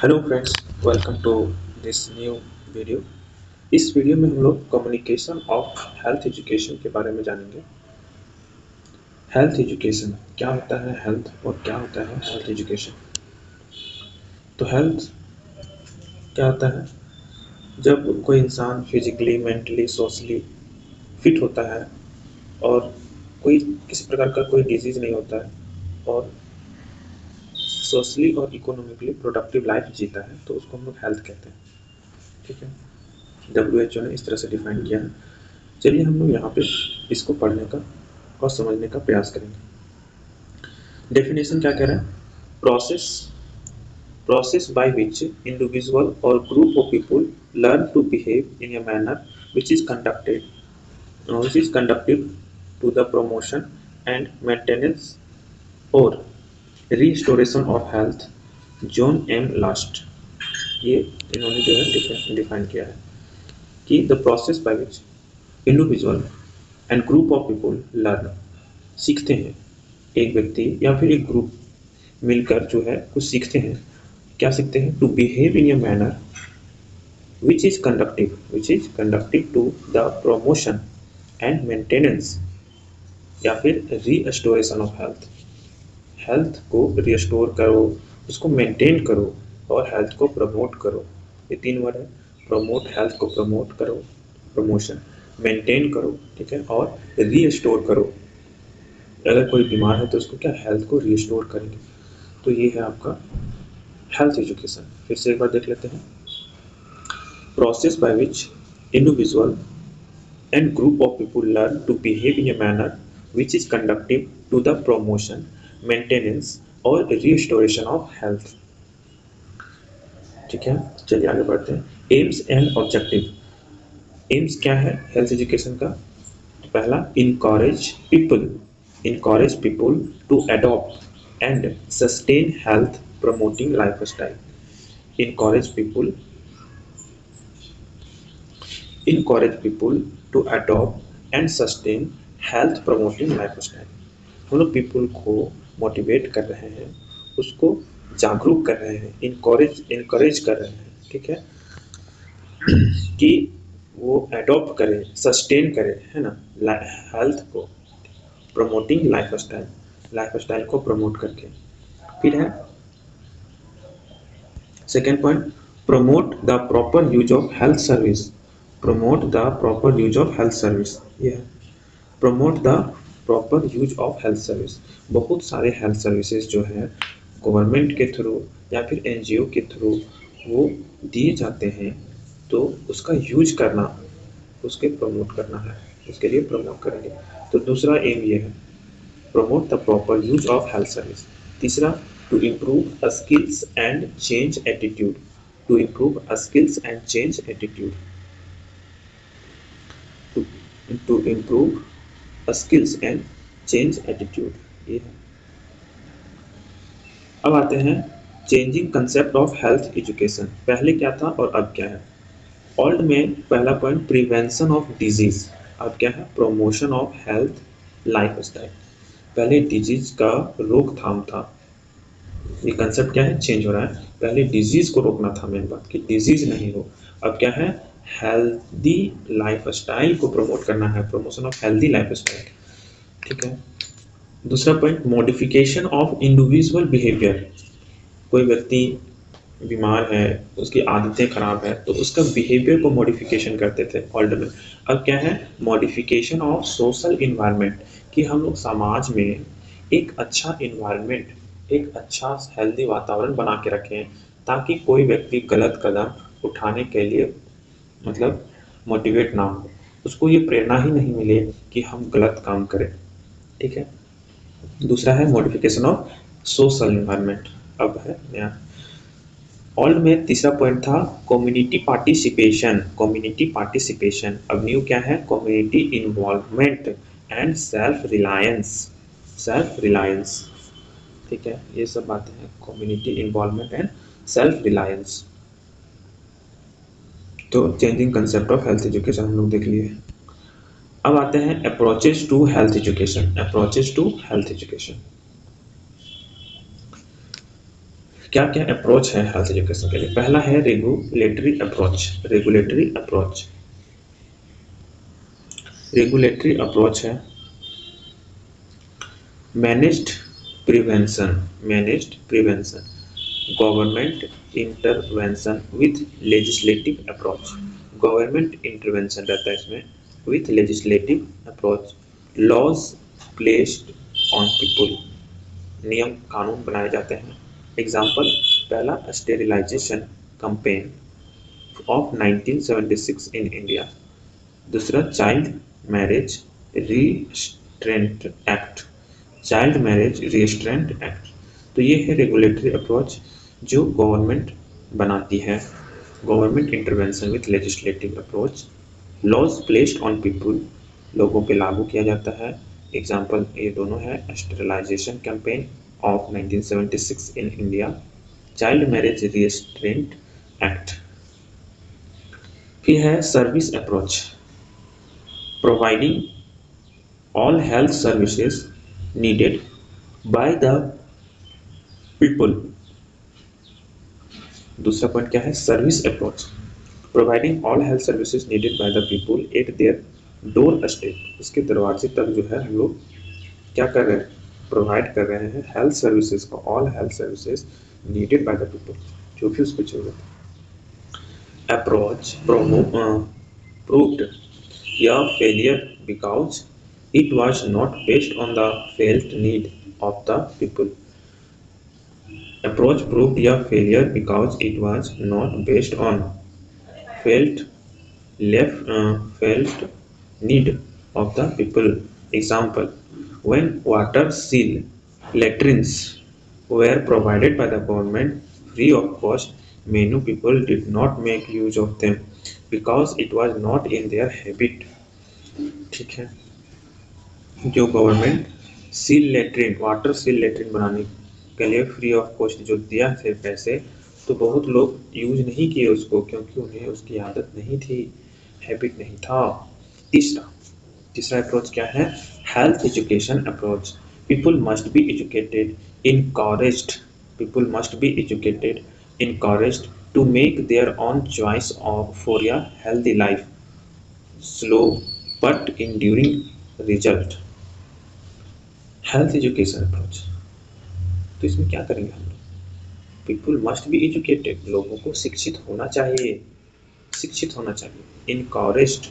Hello friends, welcome to this new video. इस video में हम लोग कम्युनिकेशन ऑफ हेल्थ एजुकेशन के बारे में जानेंगे। हेल्थ एजुकेशन क्या होता है, हेल्थ और क्या होता है हेल्थ एजुकेशन। तो हेल्थ क्या होता है? जब कोई इंसान फिजिकली, मेंटली, सोशली फिट होता है और कोई किसी प्रकार का कोई डिजीज नहीं होता है और सोशली और इकोनॉमिकली प्रोडक्टिव लाइफ जीता है, तो उसको हम लोग हेल्थ कहते हैं। ठीक है, WHO ने इस तरह से डिफाइन किया है। चलिए हम लोग यहाँ पे इसको पढ़ने का और समझने का प्रयास करेंगे। डेफिनेशन क्या कह रहा है? Process process by which individual और group of people learn to behave in a manner which is conducted to the promotion and maintenance or restoration of health. John M Last, ये इन्होंने जो है डिफाइन किया है कि the process by which individual and group of people learn, सीखते हैं, एक व्यक्ति या फिर एक ग्रुप मिलकर जो है कुछ सीखते हैं। क्या सीखते हैं? To behave in a manner which is conducive to the promotion and maintenance या फिर रीस्टोरेशन ऑफ हेल्थ। हेल्थ को रिस्टोर करो, उसको मेंटेन करो और हेल्थ को प्रमोट करो। ये तीन वर्ड है। प्रमोट, हेल्थ को प्रमोट करो, प्रमोशन, मेंटेन करो, ठीक है, और रीस्टोर करो। अगर कोई बीमार है तो उसको क्या, हेल्थ को रिस्टोर करेंगे। तो ये है आपका हेल्थ एजुकेशन। फिर से एक बार देख लेते हैं। Process by which individual and group of people learn to behave in a manner which is conducive to the promotion, maintenance और रिस्टोरेशन ऑफ हेल्थ। ठीक है, चलिए आगे बढ़ते हैं। AIIMS and objective. एम्स क्या है हेल्थ एजुकेशन का? पहला, encourage people to adopt and sustain health promoting lifestyle. Encourage people to adopt and sustain health promoting lifestyle. हम लोग पीपल को मोटिवेट कर रहे हैं, उसको जागरूक कर रहे हैं, इनकरेज कर रहे हैं, ठीक है, कि वो अडॉप्ट करें, सस्टेन करें, है ना, हेल्थ को, प्रमोटिंग लाइफस्टाइल को प्रमोट करके। फिर है second point, promote the proper use of health service. Promote the proper use of health service, ये है promote the proper use of health service. बहुत सारे हेल्थ सर्विसेज जो है गवर्नमेंट के थ्रू या फिर NGO के थ्रू वो दिए जाते हैं, तो उसका यूज करना, उसके प्रमोट करना है, उसके लिए प्रमोट करेंगे। तो दूसरा एम ये है, promote the proper use of health service. तीसरा, to improve skills and change attitude. To improve skills and change attitude, to improve skills and change attitude, ये है। अब आते हैं changing concept of health education. पहले क्या था और अब क्या है? ओल्ड में पहला पॉइंट, प्रिवेंशन ऑफ डिजीज। अब क्या है? Promotion of health lifestyle. पहले डिजीज का रोकथाम था, ये कंसेप्ट क्या है, चेंज हो रहा है। पहले डिजीज को रोकना था, मेन बात कि डिजीज नहीं हो। अब क्या है? हेल्दी लाइफस्टाइल को प्रमोट करना है, प्रमोशन ऑफ हेल्दी लाइफस्टाइल, ठीक है। दूसरा point, modification of individual behaviour. कोई व्यक्ति बीमार है, उसकी आदतें खराब है, तो उसका बिहेवियर को मॉडिफिकेशन करते थे ओल्ड में। अब क्या है? मॉडिफिकेशन ऑफ सोशल इन्वायरमेंट, कि हम लोग समाज में एक अच्छा इन्वायरमेंट, एक अच्छा हेल्दी वातावरण बना के रखें, ताकि कोई व्यक्ति गलत कदम उठाने के लिए मतलब मोटिवेट ना हो, उसको ये प्रेरणा ही नहीं मिले कि हम गलत काम करें, ठीक है। दूसरा है मॉडिफिकेशन ऑफ सोशल इन्वायरमेंट। अब है नया, ओल्ड में तीसरा पॉइंट था कम्युनिटी पार्टिसिपेशन। कम्युनिटी पार्टिसिपेशन, अब न्यू क्या है? Community involvement and self reliance, ठीक है, ये सब बातें हैं, community involvement and self reliance. तो changing concept of health education हम लोग देख लिए। अब आते हैं approaches to health education. Approaches to health education क्या क्या अप्रोच है हेल्थ एजुकेशन के लिए? पहला है रेगुलेटरी अप्रोच। रेगुलेटरी अप्रोच है managed prevention, government intervention with legislative approach. Government intervention रहता है इसमें with legislative approach. Laws placed on people, नियम कानून बनाए जाते हैं। एग्जाम्पल, पहला sterilisation campaign of 1976 in India. दूसरा child marriage restraint act, child marriage restraint act. तो ये है रेगुलेटरी अप्रोच जो गवर्नमेंट बनाती है। Government intervention with legislative approach. Laws placed on people, लोगों पे लागू किया जाता है। एग्जाम्पल ये दोनों है, sterilisation campaign of 1976 in India, child marriage restraint act. फिर है service approach, providing all health services needed by the people। दूसरा पॉइंट क्या है? Service approach, providing all health services needed by the people at their door step. उसके दरवाजे तक जो है हम लोग क्या कर रहे हैं? प्रोवाइड कर रहे हैं हेल्थ सर्विसेज को, all health services needed by the people, जो भी उसको जरूरत है। Approach proved a failure because it was not based on the felt need of the people। Approach proved a failure because it was not based on felt felt need of the people। Example, when water seal latrines were provided by the government free of cost, many people did not make use of them because it was not in their habit। ठीक है, जो government seal latrine, water seal latrine बनाने के लिए free of cost जो दिया थे पैसे, तो बहुत लोग यूज नहीं किए उसको क्योंकि उन्हें उसकी आदत नहीं थी, हैबिट नहीं था। तीसरा अप्रोच क्या है? Health education approach. People must be educated encouraged, people must be educated encouraged to make their own choice of for a healthy life, slow but enduring result. Health education approach, तो इसमें क्या करेंगे हम लोग? People must be educated, लोगों को शिक्षित होना चाहिए, शिक्षित होना चाहिए। Encouraged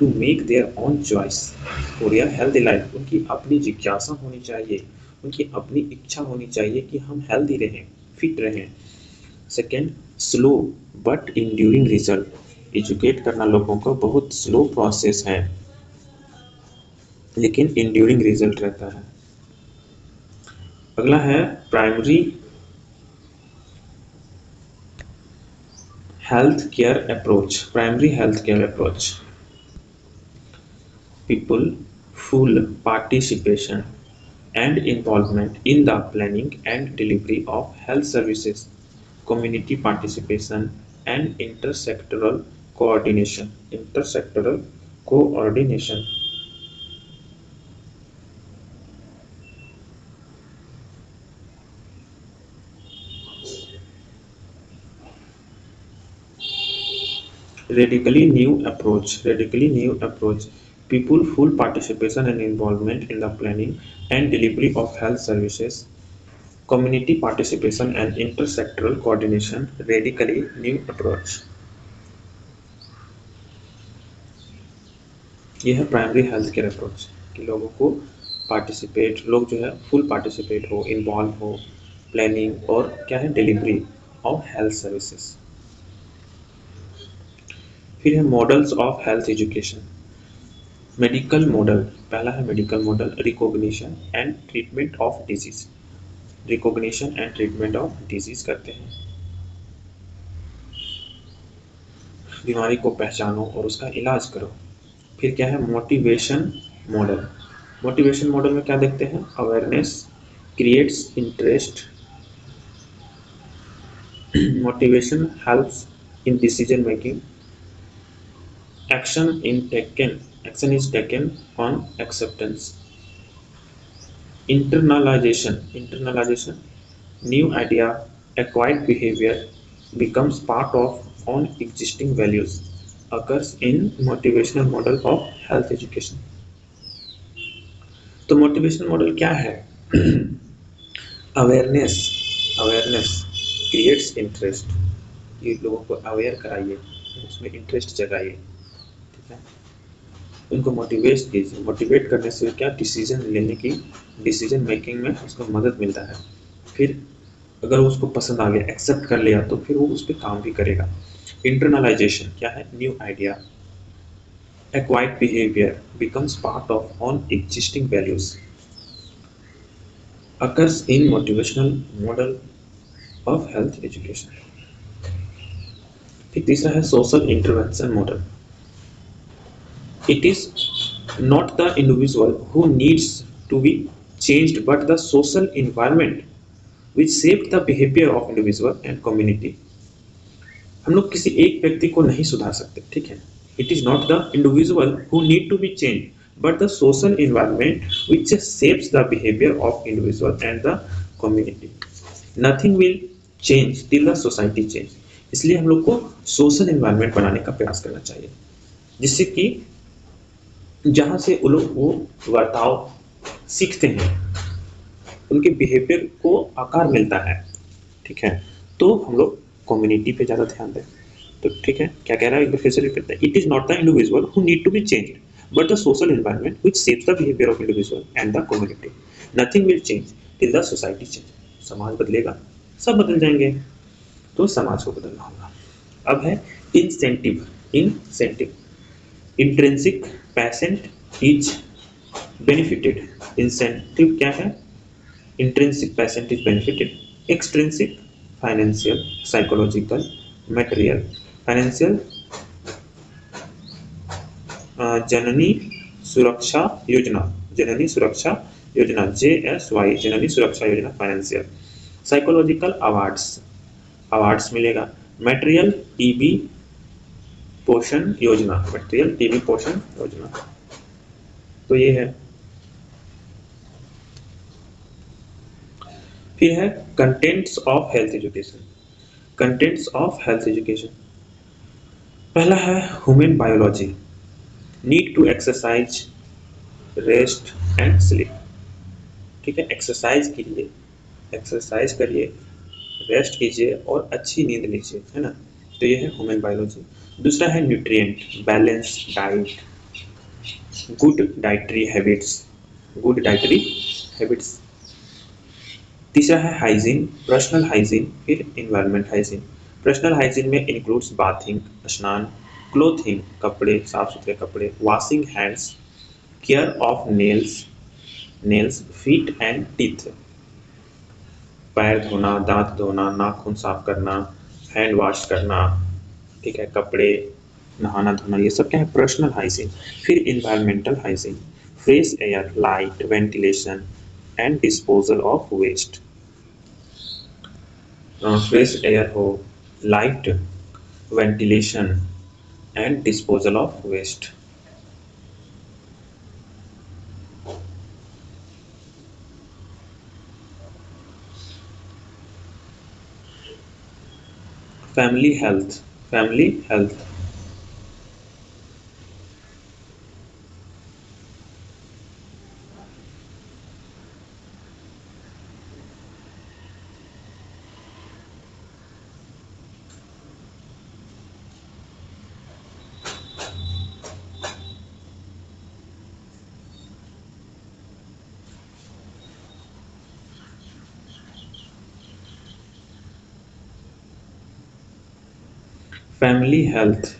to make their own choice for your healthy life, उनकी अपनी जिज्ञासा होनी चाहिए, उनकी अपनी इच्छा होनी चाहिए कि हम हेल्दी रहें, फिट रहें। Second, slow but enduring result. Educate करना लोगों को बहुत स्लो प्रोसेस है, लेकिन इंड्यूरिंग रिजल्ट रहता है। अगला है primary health care approach. Primary health care approach, people full participation and involvement in the planning and delivery of health services, community participation and intersectoral coordination। intersectoral coordination, radically new approach, people full participation and involvement in the planning and delivery of health services, community participation and intersectoral coordination, radically new approach। ये है primary health care approach कि लोगों को participate, लोग जो है full participate हो, involve हो, प्लानिंग और क्या है, डिलीवरी ऑफ हेल्थ सर्विसेज। फिर है models of health education. Medical model, पहला है medical model, recognition and treatment of disease. Recognition and treatment of disease करते हैं, बीमारी को पहचानो और उसका इलाज करो। फिर क्या है? Motivation model. मोटिवेशन मॉडल में क्या देखते हैं? Awareness creates interest, motivation helps in decision making, action is taken on acceptance. Internalisation new idea Acquired behavior becomes part of on existing values occurs in motivational model of health education. तो motivational model क्या है? Awareness, awareness creates interest, ये लोगों को aware कराइए, उसमें interest जगाइए, ठीक है, उनको मोटिवेट कीजिए। मोटिवेट करने से क्या डिसीजन लेने की, डिसीजन मेकिंग में उसको मदद मिलता है। फिर अगर उसको पसंद आ गया, एक्सेप्ट कर लिया, तो फिर वो उस पर काम भी करेगा। इंटरनलाइजेशन क्या है? New idea. Acquired behaviour becomes part of on existing values occurs in motivational model of health education. फिर तीसरा है social intervention model. It is not the individual who needs to be changed but the social environment which shaped the behavior of individual and community. हम लोग किसी एक व्यक्ति को नहीं सुधार सकते, ठीक है। It is not the individual who need to be changed but the social environment which shapes the behavior of individual and the community. Nothing will change till the society change. इसलिए हम लोग को सोशल एनवायरनमेंट बनाने का प्रयास करना चाहिए, जिससे कि जहाँ से वो लोग वो बर्ताव सीखते हैं, उनके बिहेवियर को आकार मिलता है, ठीक है। तो हम लोग कम्युनिटी पे ज़्यादा ध्यान दें। तो ठीक है, क्या कह रहा है, एक बार फिर से रिपीट करते हैं। It is not the individual who need to be changed but the social environment which shapes the behavior of individual and the community. Nothing will change till the society change. समाज बदलेगा, सब बदल जाएंगे, तो समाज को बदलना होगा। अब है incentive. Incentive, intrinsic patient is benefited. Incentive क्या है? Intrinsic patient is benefited, extrinsic financial, psychological, material. Financial Janani Suraksha Yojana, Janani Suraksha Yojana JSY, Janani Suraksha Yojana financial. Psychological awards, awards मिलेगा। Material TB Poshan Yojana, material TB Poshan योजना। तो ये है। फिर है contents of health education. Contents of health education, पहला है human biology, need to exercise, rest and sleep, ठीक है। एक्सरसाइज कीजिए, एक्सरसाइज करिए, रेस्ट कीजिए और अच्छी नींद लीजिए, है ना। तो ये है ह्यूमन बायोलॉजी। दूसरा है nutrient, balance diet, good dietary habits, good dietary habits. तीसरा है हाइजीन, पर्सनल हाइजीन, फिर इन्वायरमेंट हाइजीन। पर्सनल हाइजीन में इंक्लूड्स बाथिंग, स्नान, क्लोथिंग, कपड़े, साफ सुथरे कपड़े, washing hands, care of nails, feet and teeth, पैर धोना, दांत धोना, नाखून साफ करना, हैंड वॉश करना, ठीक है, कपड़े, नहाना धोना, ये सब क्या है? Personal hygiene. फिर environmental hygiene, fresh air, light, ventilation and disposal of waste. Fresh air हो, light, ventilation and disposal of waste. Family health, family health, family health,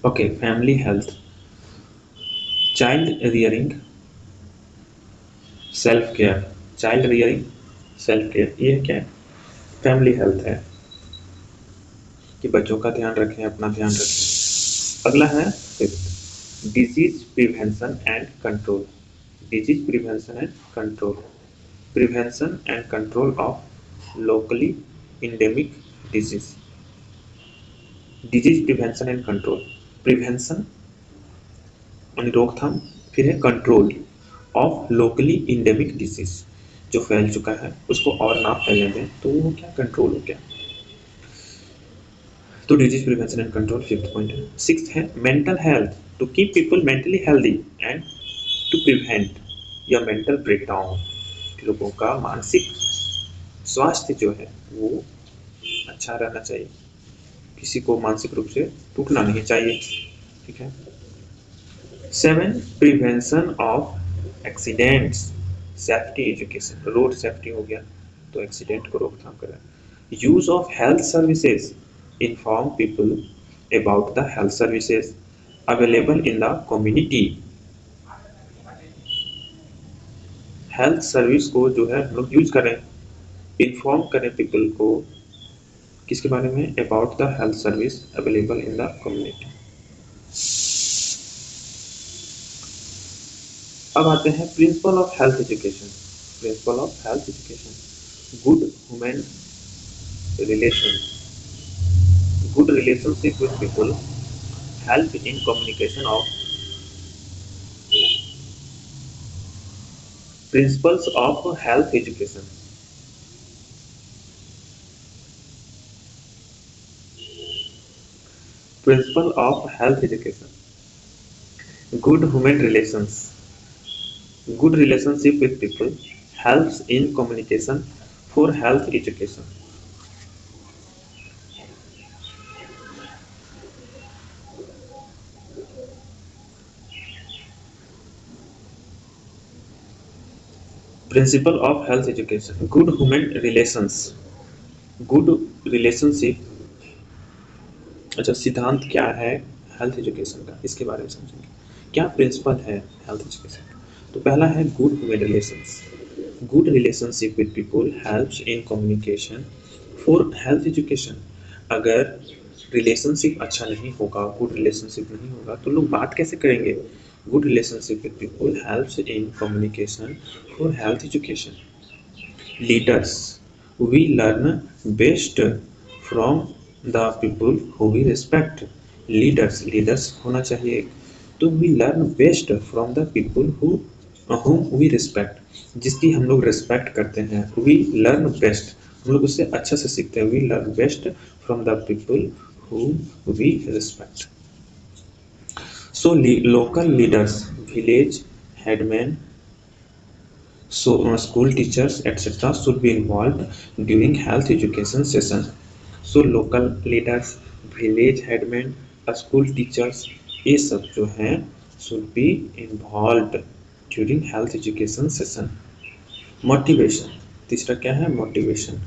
okay, family health, child rearing, self care, child rearing, self care, ये क्या है? Family health है कि बच्चों का ध्यान रखें, अपना ध्यान रखें। अगला है fifth, Disease prevention and control. Disease prevention and control. Prevention and control of locally endemic disease. Disease prevention and control. Prevention यानी रोकथाम, फिर है control of locally endemic disease, जो फैल चुका है उसको और ना फैलने दें, तो वो क्या कंट्रोल हो गया। तो disease prevention and control fifth point है। सिक्स्थ है mental health, to keep people mentally healthy and to prevent या मेंटल ब्रेकडाउन, लोगों का मानसिक स्वास्थ्य जो है वो अच्छा रहना चाहिए, किसी को मानसिक रूप से टूटना नहीं चाहिए। ठीक है। 7 prevention of accidents, safety education, road safety हो गया तो एक्सीडेंट को रोकथाम करें। Use of health services, inform people about the health services available in the community. Health service को जो है हम लोग यूज करें, इन्फॉर्म करें पीपल को किसके बारे में, about the health service available in the community. अब आते हैं principle of health education. Principle of health education, good human relation, good relationship with people, help in communication of, principles of health education. Principle of health education, good human relations, good relationship with people, helps in communication for health education. Principle of health education, good human relations, good relationship। अच्छा, सिद्धांत क्या है health education का, इसके बारे में समझेंगे। क्या प्रिंसिपल है हेल्थ एजुकेशन का, तो पहला है good human relations, good relationship with people helps in communication for health education. अगर रिलेशनशिप अच्छा नहीं होगा, गुड रिलेशनशिप नहीं होगा तो लोग बात कैसे करेंगे। Good relationship with people helps in communication for health education. Leaders, we learn best from the people who we respect. Leaders, leaders होना चाहिए, तो we learn best from the people who whom we respect, जिसकी हम लोग respect करते हैं। We learn best, हम लोग उससे अच्छा से सीखते हैं। We learn best from the people whom we respect. So local leaders, village headman, so school teachers etc should be involved during health education session. So local leaders, village headmen, school teachers, ये सब जो हैं should be involved during health education session. Motivation, तीसरा क्या है, motivation,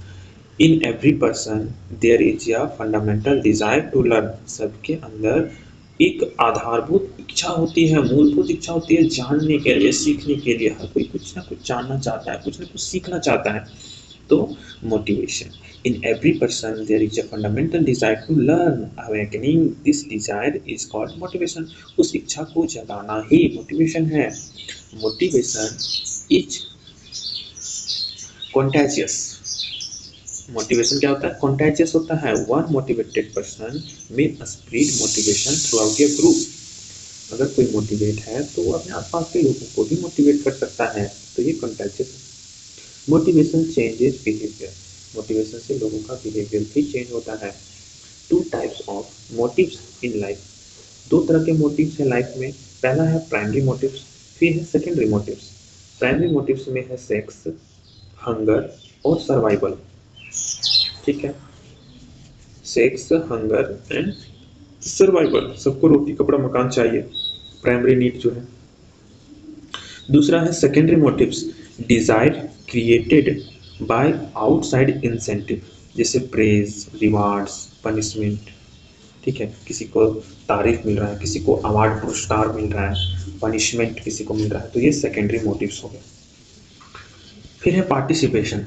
in every person there is a fundamental desire to learn, सबके अंदर एक आधारभूत इच्छा होती है, मूलभूत इच्छा होती है जानने के लिए, सीखने के लिए। हर कोई कुछ ना कुछ जानना चाहता है, कुछ ना कुछ सीखना चाहता है। तो motivation, in every person there is a fundamental desire to learn, awakening this desire is called motivation. उस इच्छा को जगाना ही मोटिवेशन है। मोटिवेशन इज कॉन्टेजियस, मोटिवेशन क्या होता है, कॉन्टेजियस होता है। One motivated person may spread motivation throughout a group. अगर कोई मोटिवेट है तो वो अपने आसपास के लोगों को भी मोटिवेट कर सकता है, तो ये कॉन्टेजियस है। मोटिवेशन चेंजेस बिहेवियर, मोटिवेशन से लोगों का बिहेवियर भी चेंज होता है। Two types of motives in life, दो तरह के मोटिव्स हैं लाइफ में। पहला है प्राइमरी मोटिव्स, फिर है सेकेंडरी मोटिव्स। प्राइमरी मोटिव्स में है सेक्स, हंगर और सर्वाइवल। ठीक है, सेक्स, हंगर एंड सर्वाइवल, सबको रोटी कपड़ा मकान चाहिए, प्राइमरी नीड जो है। दूसरा है secondary motives, desire created by outside incentive, जैसे प्रेज, रिवार्ड्स, पनिशमेंट। ठीक है, किसी को तारीफ मिल रहा है, किसी को अवार्ड पुरस्कार मिल रहा है, पनिशमेंट किसी को मिल रहा है, तो ये सेकेंडरी मोटिव्स हो गए। फिर है participation,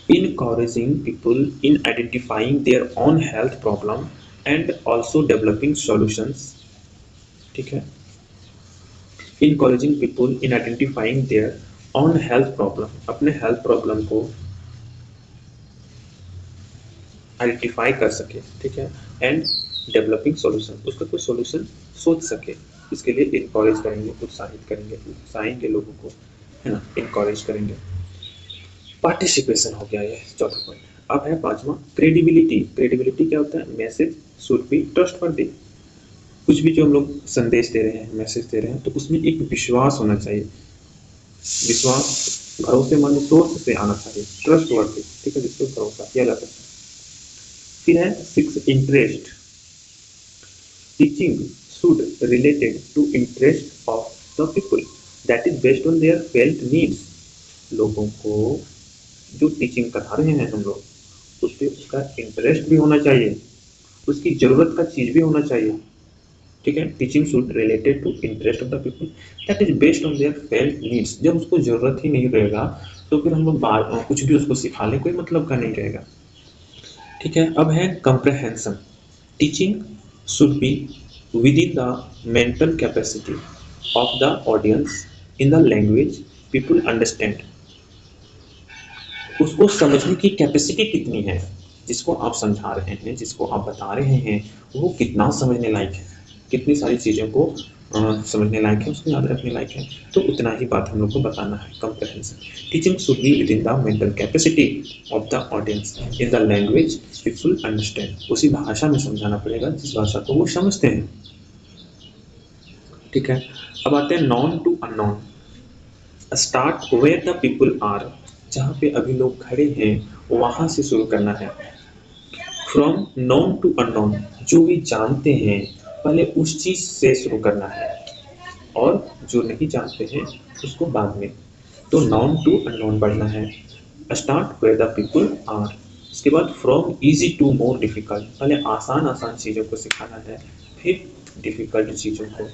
encouraging people in identifying their own health problem and also developing solutions, ठीक है, encouraging people in identifying their own health problem, अपने हेल्थ प्रॉब्लम को आइडेंटिफाई कर सके, ठीक है, एंड डेवलपिंग सॉल्यूशन, उसका कोई सॉल्यूशन सोच सके, इसके लिए इनकरेज करेंगे, उत्साहित करेंगे, उत्साहेंगे लोगों को, है ना, इनकरेज करेंगे। पार्टिसिपेशन हो गया ये चौथा पॉइंट। अब है पांचवा क्रेडिबिलिटी। क्रेडिबिलिटी क्या होता है? Message should be trustworthy. कुछ भी जो हम लोग संदेश दे रहे हैं, मैसेज दे रहे हैं, तो उसमें एक विश्वास होना चाहिए, विश्वास भरोसेमंद सोर्स से आना चाहिए, ट्रस्टवर्दी, ठीक है, जिसपे भरोसा किया जा सकता है। फिर है six interest. Teaching should related to interest of the people that is based on their felt needs. लोगों को जो टीचिंग करा रहे हैं हम लोग, उस पर उसका इंटरेस्ट भी होना चाहिए, उसकी जरूरत का चीज भी होना चाहिए, ठीक है। Teaching should related to interest of the people that is based on their felt needs. जब उसको जरूरत ही नहीं रहेगा तो फिर हम लोग कुछ भी उसको सिखा ले, कोई मतलब का नहीं रहेगा, ठीक है। अब है comprehension. Teaching should be with in the mental capacity of the audience in the language people understand. उसको समझने की कैपेसिटी कितनी है, जिसको आप समझा रहे हैं, जिसको आप बता रहे हैं, वो कितना समझने लायक है, कितनी सारी चीज़ों को समझने लायक है, उसको याद रखने लायक है, तो उतना ही बात हम लोग को बताना है। Comprehension. Teaching should be with in the mental capacity of the audience in the language people understand. उसी भाषा में समझाना पड़ेगा जिस भाषा को वो समझते हैं, ठीक है। अब आते हैं known to unknown. Start where the people are. जहाँ पे अभी लोग खड़े हैं वहां से शुरू करना है। फ्रॉम नॉन टू अननोन, जो भी जानते हैं पहले उस चीज से शुरू करना है, और जो नहीं जानते हैं उसको बाद में। तो नॉन टू अननोन बढ़ना है। Start where the people are. इसके बाद from easy to more difficult, पहले आसान आसान चीजों को सिखाना है, फिर डिफिकल्ट चीजों को।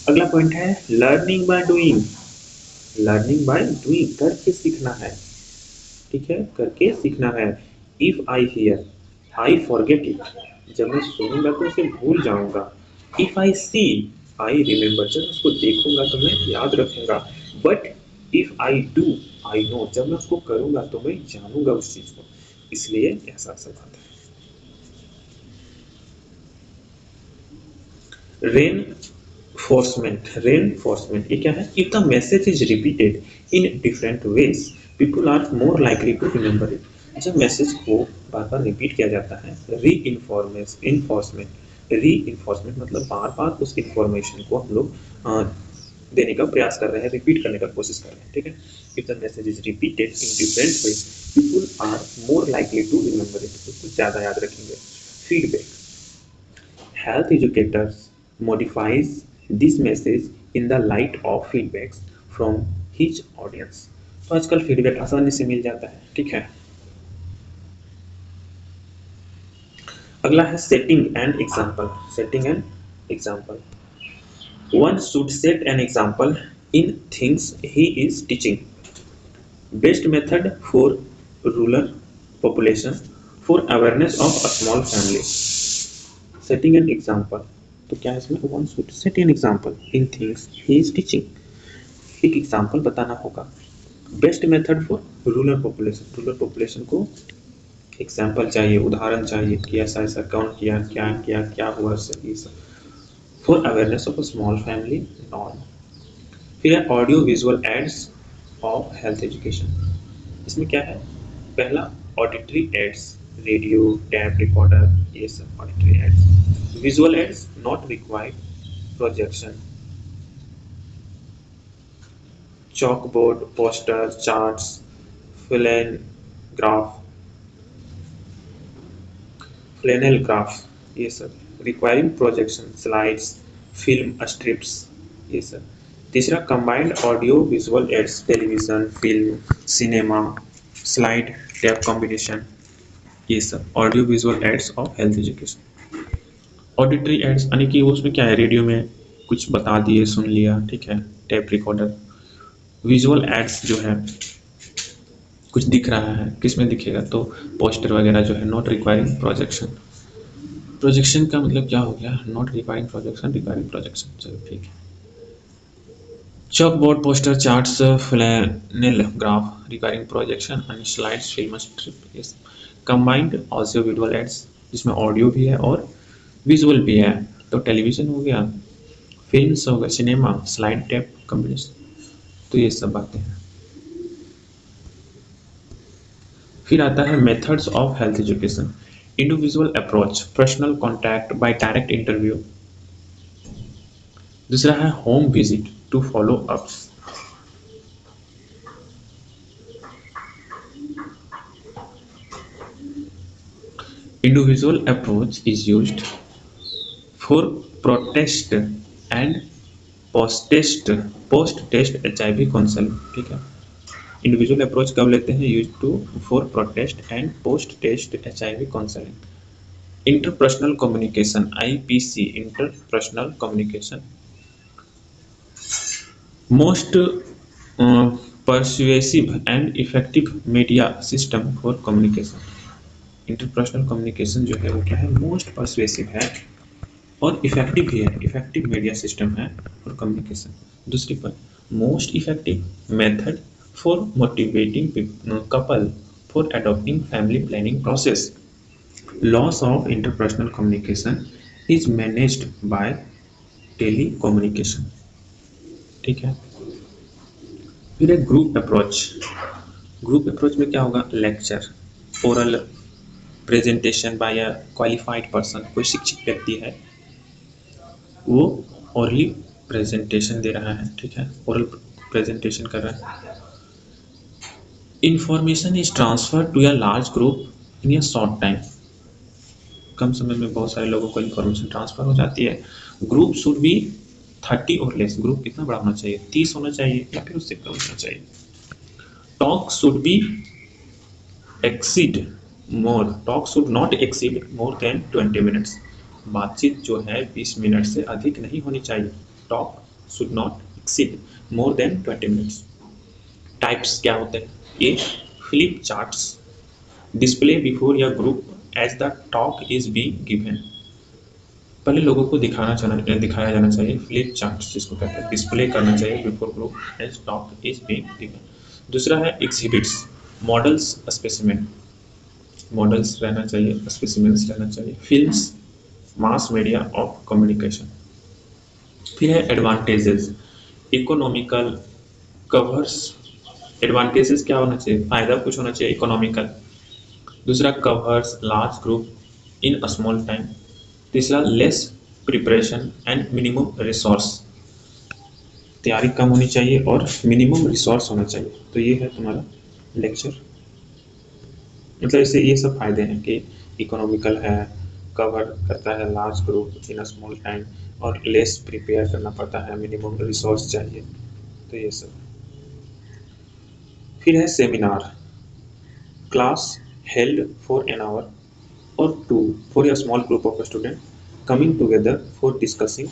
अगला पॉइंट है learning by doing. Learning by doing, करके सीखना है, ठीक है, करके सीखना है। If I hear I forget it. जब मैं सुनूंगा तो उसे भूल जाऊंगा। If I see I remember. जब उसको देखूंगा तो मैं याद रखूंगा। But if I do I know. जब मैं उसको करूंगा तो मैं जानूंगा उस चीज को, इसलिए ऐसा सब आता है। रेनफोर्समेंट। रेनफोर्समेंट ये क्या है? If the message is repeated in different ways people are more likely to remember it. जब मैसेज को बार बार रिपीट किया जाता है, री इन्फोर्समेंट मतलब बार बार उस इंफॉर्मेशन को हम लोग देने का प्रयास कर रहे हैं, रिपीट करने का कोशिश कर रहे हैं, ठीक है। If the message is repeated in different way people are more likely to remember it, उसको ज़्यादा याद रखेंगे। Feedback. Health educators modifies this message in the light of feedbacks from his audience। तो आजकल फीडबैक आसानी से मिल जाता है, ठीक है। अगला है setting and example. Setting and example. One should set an example in things he is teaching. Best method for rural population for awareness of a small family. Setting an example, तो क्या है इसमें? One should set an example in things he is teaching. एक example बताना होगा। Best method for rural population, rural population को example चाहिए, उदाहरण चाहिए कि ऐसा ऐसा कौन किया, क्या किया, क्या हुआ, सही सब। For awareness of a small family norm. फिर है audio visual aids of health education. इसमें क्या है? पहला auditory aids, radio, tape recorder, ये सब auditory aids. Visual aids not required projection, chalkboard, poster, charts, flannel graph, ये सब। Requiring projection, slides, film strips, ये सब। तीसरा combined audio visual aids, television, film, cinema, slide, tape combination, ये सब audio visual aids of health education. Auditory ads यानी कि उसमें क्या है? रेडियो में कुछ बता दिए, सुन लिया, ठीक है, टैप रिकॉर्डर। विजुअल एड्स जो है कुछ दिख रहा है, किस में दिखेगा? तो पोस्टर वगैरह जो है, नॉट रिक्वायरिंग प्रोजेक्शन। प्रोजेक्शन का मतलब क्या हो गया, not requiring projection, requiring projection, चलो ठीक है। Chalkboard, poster, charts, flannel graph, recurring projection and slides, film strip is combined audio visual aids, जिसमें ऑडियो भी है और विजुअल भी है। तो टेलीविजन हो गया, फिल्म्स हो गया, सिनेमा, स्लाइड टेप कम्बिनेशन, तो ये सब बातें हैं। फिर आता है methods of health education, individual approach, personal contact by direct interview. दूसरा है home visit to follow ups. Individual approach is used for protest and post-test HIV counseling, ठीक है। इंडिविजुअल अप्रोच कब लेते हैं, use to for protest and post test HIV counselling. Interpersonal communication, IPC, interpersonal communication, most persuasive and effective media system for communication. Interpersonal communication जो है वो क्या है, मोस्ट परसुएसिव है और इफेक्टिव भी है, इफेक्टिव मीडिया सिस्टम है फॉर कम्युनिकेशन। दूसरी पर most effective method for motivating couple for adopting family planning process. Loss of interpersonal communication is managed by telecommunication, ठीक है। फिर है ग्रुप अप्रोच। ग्रुप अप्रोच में क्या होगा, lecture, oral presentation by a qualified person, कोई शिक्षित व्यक्ति है वो ओरली प्रेजेंटेशन दे रहा है, ठीक है, ओरल प्रेजेंटेशन कर रहा है। Information is transfer to a large group in a short time, कम समय में बहुत सारे लोगों को इंफॉर्मेशन ट्रांसफर हो जाती है। ग्रुप शुड बी 30 और लेस, ग्रुप कितना बड़ा होना चाहिए, 30 होना चाहिए या फिर उससे कम होना चाहिए। Talk should be exceed more, talk should not exceed more than 20 minutes, बातचीत जो है 20 मिनट से अधिक नहीं होनी चाहिए। Talk should not exceed more than 20 minutes. Types क्या होते हैं, ये flip charts display before your group as the talk is being given, पहले लोगों को दिखाया जाना चाहिए, फ्लिप चार्ट्स जिसको कहते हैं, डिस्प्ले करना चाहिए before group as talk is being given. दूसरा है एग्जिबिट्स, मॉडल्स, स्पेसिमेन, मॉडल्स रहना चाहिए, स्पेसिमेंस रहना चाहिए। Films, mass media of communication. फिर है एडवांटेजेस, इकोनॉमिकल कवर्स, एडवांटेजेस क्या होना चाहिए, फायदा कुछ होना चाहिए, इकोनॉमिकल। दूसरा covers large group in a small time. तीसरा less preparation and minimum resource, तैयारी कम होनी चाहिए और मिनिमम रिसोर्स होना चाहिए। तो ये है तुम्हारा लेक्चर, मतलब इससे ये सब फायदे हैं कि इकोनॉमिकल है, कवर करता है large group in a small time और लेस प्रिपेयर करना पड़ता है, मिनिमम रिसोर्स चाहिए, तो ये सब। फिर है seminar, class held for an hour or two for a small group of students coming together for discussing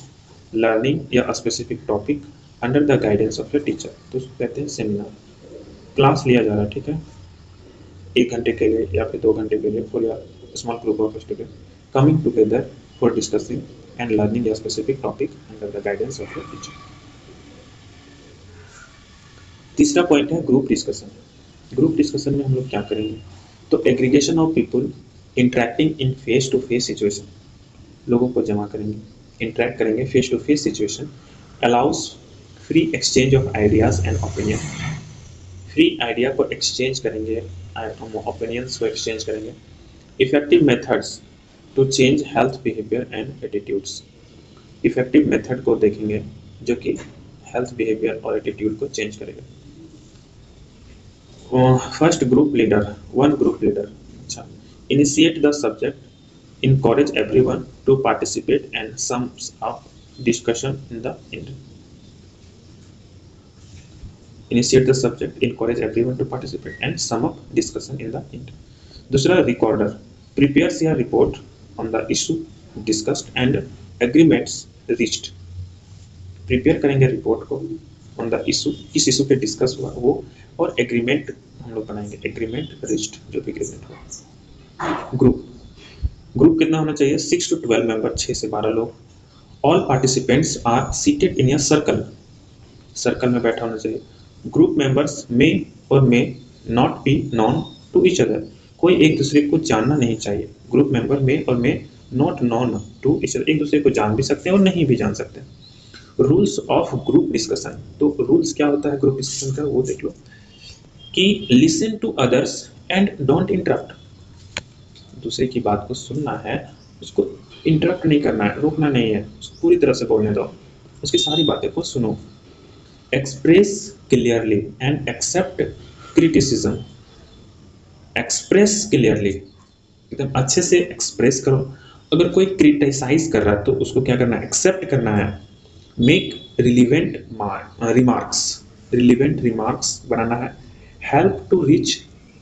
learning या a specific topic under the guidance of a teacher, तो उसको कहते हैं सेमिनार। क्लास लिया जा रहा है, ठीक है, 1 घंटे के लिए या फिर 2 घंटे के लिए for a small group of students coming together for discussing and learning a specific topic under the guidance of a teacher। तीसरा पॉइंट है ग्रुप डिस्कशन। ग्रुप डिस्कशन में हम लोग क्या करेंगे, तो aggregation of people interacting in face to face situation, लोगों को जमा करेंगे, इंटरेक्ट करेंगे face to face situation, allows free exchange of ideas and opinion, free idea को एक्सचेंज करेंगे, ओपिनियंस को एक्सचेंज करेंगे। Effective methods to change health behaviour and attitudes, effective method को देखेंगे जो कि हेल्थ बिहेवियर और एटीट्यूड को चेंज करेगा। First group leader, one group leader, अच्छा, initiate the subject, encourage everyone to participate and sums up discussion in the end। Initiate the subject, encourage everyone to participate and sum up discussion in the end। दूसरा recorder, prepares a report on the issue discussed and agreements reached, prepare करेंगे report को on the issue, किस issue पे discuss हुआ वो, और agreement हम लोग बनाएंगे, एग्रीमेंट रिच्ड, जो भी एग्रीमेंट हुआ। ग्रुप ग्रुप कितना होना चाहिए? 6 to 12 मेंबर, 6 से 12 लोग। All participants are seated in a circle, circle में बैठा होना चाहिए। ग्रुप मेंबर्स में और may not be known to each other, कोई एक दूसरे को जानना नहीं चाहिए। ग्रुप मेंबर में और may not known to each other, एक दूसरे को जान भी सकते हैं और नहीं भी जान सकते। रूल्स ऑफ ग्रुप डिस्कशन, तो रूल्स क्या होता है ग्रुप डिस्कशन का वो देख लो कि listen to others and don't interrupt, दूसरे की बात को सुनना है, उसको इंटरप्ट नहीं करना है, रोकना नहीं है, उसको पूरी तरह से बोलने दो, उसकी सारी बातें को सुनो। Express clearly and accept criticism, express clearly, एकदम अच्छे से एक्सप्रेस करो। अगर कोई क्रिटिसाइज कर रहा है तो उसको क्या करना है? एक्सेप्ट करना है। Make relevant remarks, relevant remarks बनाना है। Help to reach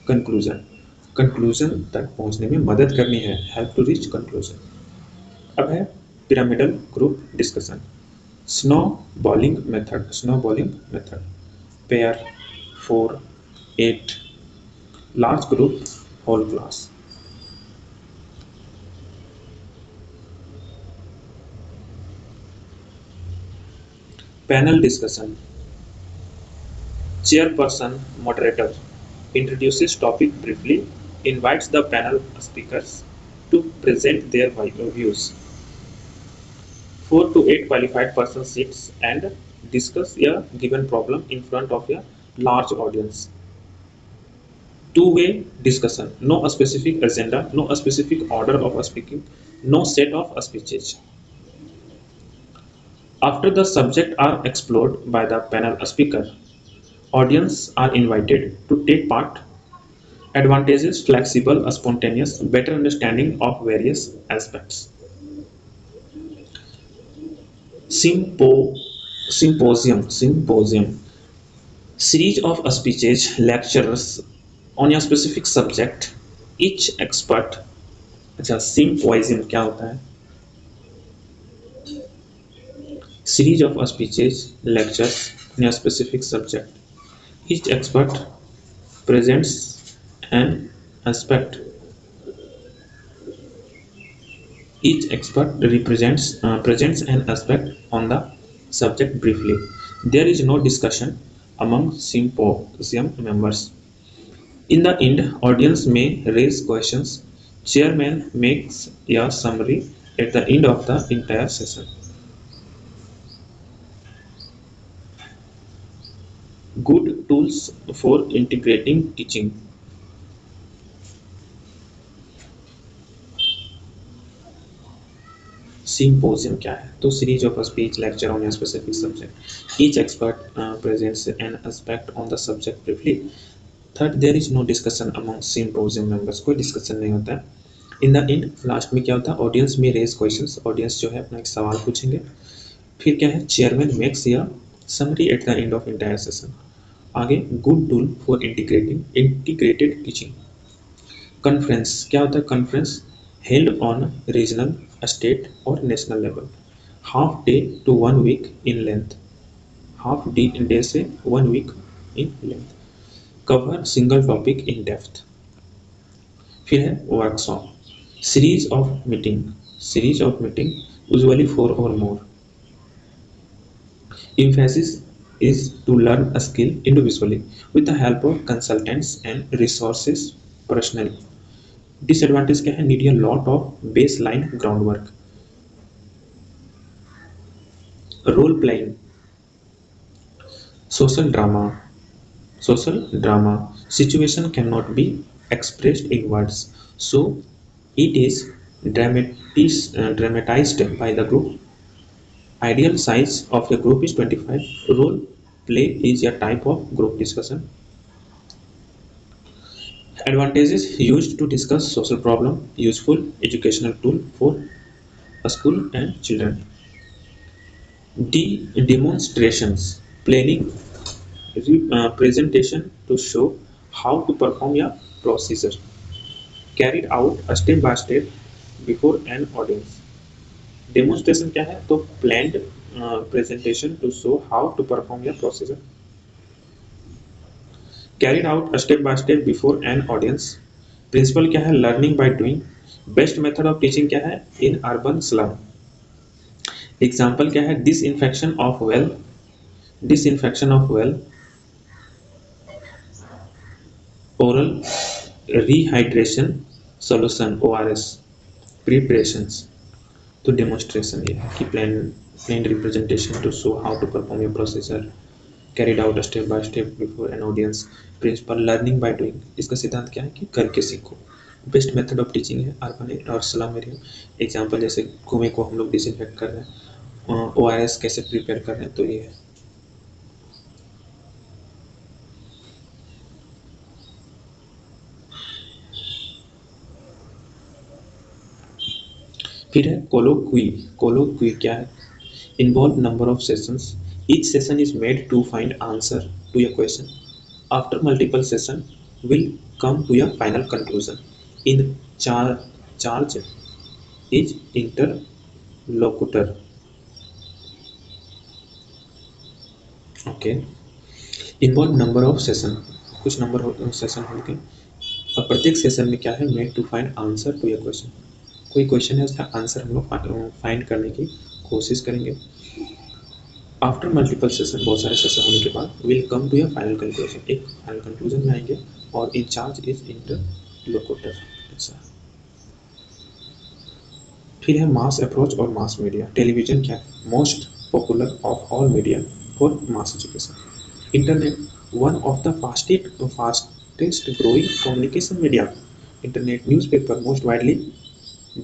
conclusion, conclusion तक पहुंचने में मदद करनी है। Help to reach conclusion. अब है pyramidal group discussion. Snowballing method, snowballing method, pair, 4, 8, large group, whole class. Panel discussion, chairperson moderator introduces topic briefly, invites the panel speakers to present their views. 4 to 8 qualified person sits and discuss a given problem in front of a large audience. Two-way discussion, no specific agenda, no specific order of speaking, no set of speeches. After the subject are explored by the panel speaker, audience are invited to take part. Advantages: flexible, spontaneous, better understanding of various aspects. Sympo- Symposium, series of speeches, lectures on a specific subject. Each expert, अच्छा symposium क्या होता है? Series of speeches, lectures on a specific subject. Each expert presents an aspect. Each expert presents an aspect on the subject briefly. There is no discussion among symposium members. In the end, audience may raise questions. Chairman makes a summary at the end of the entire session. Good tools for integrating teaching. Symposium क्या है? तो series of speech, lecture on a specific subject. Each expert presents an aspect on the subject briefly. Third, there is no discussion among symposium members. कोई discussion नहीं होता है. In the end, last में क्या होता है? Audience में raise questions. Audience जो है अपना एक सवाल पूछेंगे. फिर क्या है? Chairman makes a summary at the end of entire session. आगे good tool for integrated teaching. Conference क्या होता है? Conference held on regional, state or national level. Half day to 1 week in length. Half day से 1 week in length. Cover single topic in depth. फिर है workshop. Series of meeting. Series of meeting usually 4 or more. Emphasis is to learn a skill individually with the help of consultants and resources personally. Disadvantage क्या है? Need a lot of baseline groundwork. Role playing, social drama. Situation cannot be expressed in words, so it is dramatized by the group. Ideal size of a group is 25. Role play is a type of group discussion. Advantages: used to discuss social problem, useful educational tool for school and children. Demonstrations, planning presentation to show how to perform a procedure, carried out step by step before an audience. Demonstration क्या है? तो planned presentation to show how to perform a procedure, carried out step by step before an audience. Principle क्या है? Learning by doing. Best method of teaching क्या है? In urban slum. Example क्या है? Disinfection of well, oral rehydration solution ORS, preparations. तो demonstration ये है कि plain representation to show how to perform a procedure carried out step by step before an audience। Principle learning by doing, इसका सिद्धांत क्या है कि करके सीखो। बेस्ट मेथड ऑफ टीचिंग है अर्बन और स्लम एरिया। एग्जाम्पल जैसे कुएं को हम लोग डिसइंफेक्ट कर रहे हैं, ORS कैसे प्रिपेयर कर रहे हैं, तो ये है। फिर है कोलोक्वी। कोलोक्वी क्या है? Involve number of sessions, each session is made to find answer to a question, after multiple session will come to a final conclusion, in charge is interlocutor। Okay, involve number of session, कुछ number session होंगे और प्रत्येक session में क्या है? Made to find answer to a question, कोई question है उसका आंसर हम लोग फाइंड करने की कोशिश करेंगे। आफ्टर मल्टीपल सेशन, बहुत सारे सेशन होने के बाद, will come to a final conclusion, एक फाइनल कंक्लूजन में आएंगे, और इन चार्ज इज इंटरलोकुटर। अच्छा, फिर है मास अप्रोच और मास मीडिया। टेलीविजन क्या है? Most popular of all media for mass education. Internet one of the fastest growing communication media. Internet newspaper most widely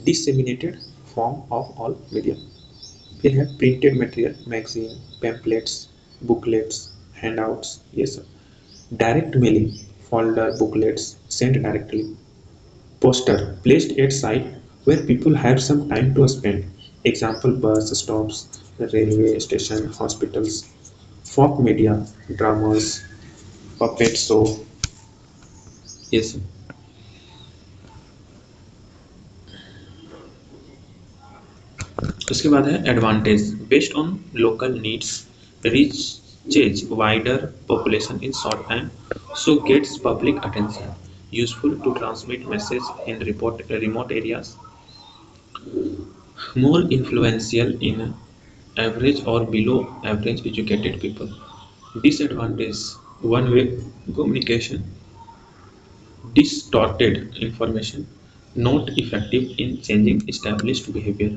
disseminated form of all media. फिर है printed material, magazine, pamphlets, booklets, handouts, ये सब। Direct mailing, folder, booklets send directly. Poster placed at site where people have some time to spend, example bus stops, railway station, hospitals। folk media, dramas, puppet show, ये सब। उसके बाद है advantage, based on local needs, reaches wider population in short time, so gets public attention, useful to transmit message in remote areas, more influential in average or below average educated people। Disadvantage, one way communication, distorted information, not effective in changing established behavior।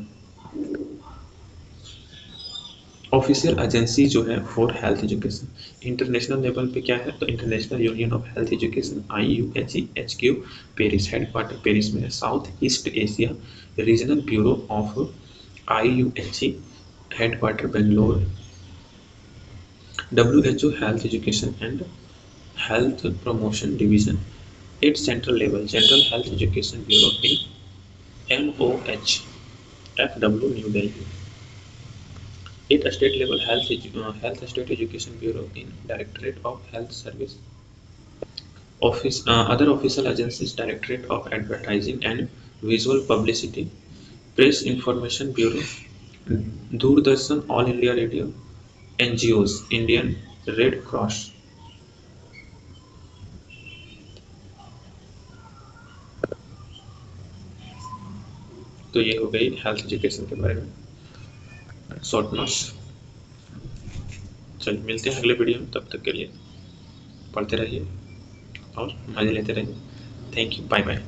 Official agency जो है for health education, international level पे क्या है? तो international union of health education IUHE HQ Paris, headquarter Paris में है। South east Asia regional bureau of IUHE, headquarter Bangalore. WHO health education and health promotion division at central level, general health education bureau in MOH FW New Delhi. At state level, health state education bureau in Directorate of Health Service, other official agencies, Directorate of Advertising and Visual Publicity, Press Information Bureau, Doordarshan, All India Radio, NGOs, Indian Red Cross। तो ये हो गई health education के बारे में short notes. चलिए मिलते हैं अगले वीडियो में, तब तक के लिए पढ़ते रहिए और मजे लेते रहिए। Thank you, bye bye.